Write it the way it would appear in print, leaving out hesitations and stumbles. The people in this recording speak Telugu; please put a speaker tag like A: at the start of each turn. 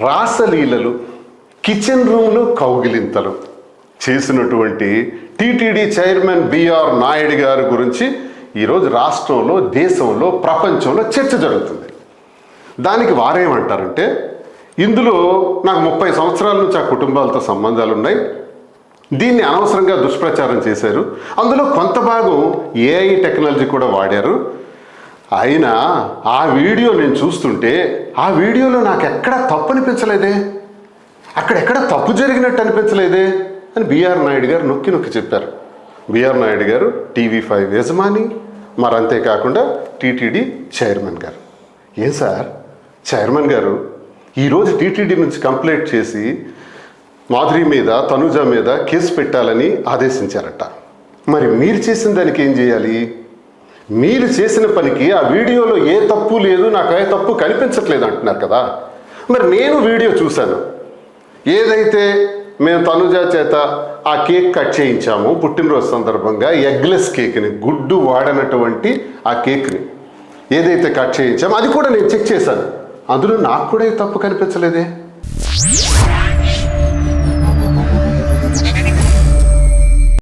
A: రాసలీలలు, కిచెన్ రూమ్లో కౌగిలింతలు చేసినటువంటి టీటీడీ చైర్మన్ బిఆర్ నాయుడు గారి గురించి ఈరోజు రాష్ట్రంలో, దేశంలో, ప్రపంచంలో చర్చ జరుగుతుంది. దానికి వారేమంటారంటే, ఇందులో నాకు 30 సంవత్సరాల నుంచి ఆ కుటుంబాలతో సంబంధాలు ఉన్నాయి, దీన్ని అనవసరంగా దుష్ప్రచారం చేశారు, అందులో కొంత భాగం ఏఐ టెక్నాలజీ కూడా వాడారు, అయినా ఆ వీడియో నేను చూస్తుంటే ఆ వీడియోలో నాకు ఎక్కడా తప్పు అనిపించలేదే, అక్కడెక్కడ తప్పు జరిగినట్టు అనిపించలేదే అని బిఆర్ నాయుడు గారు నొక్కి నొక్కి చెప్పారు. బిఆర్ నాయుడు గారు TV5 యజమాని, మరి అంతేకాకుండా టీటీడీ చైర్మన్ గారు. ఏం సార్ చైర్మన్ గారు, ఈరోజు టీటీడీ నుంచి కంప్లైంట్ చేసి మాధురి మీద, తనుజ మీద కేసు పెట్టాలని ఆదేశించారట. మరి మీరు చేసిన దానికి ఏం చేయాలి? మీరు చేసిన పనికి ఆ వీడియోలో ఏ తప్పు లేదు, నాకు ఏ తప్పు కనిపించట్లేదు అంటున్నారు కదా. మరి నేను వీడియో చూశాను, ఏదైతే మేము తనుజ చేత ఆ కేక్ కట్ చేయించాము పుట్టినరోజు సందర్భంగా, ఎగ్లెస్ కేక్ని, గుడ్డు వాడనటువంటి ఆ కేక్ని ఏదైతే కట్ చేయించామో అది కూడా నేను చెక్ చేశాను, అందులో నాకు కూడా ఏ తప్పు కనిపించలేదే.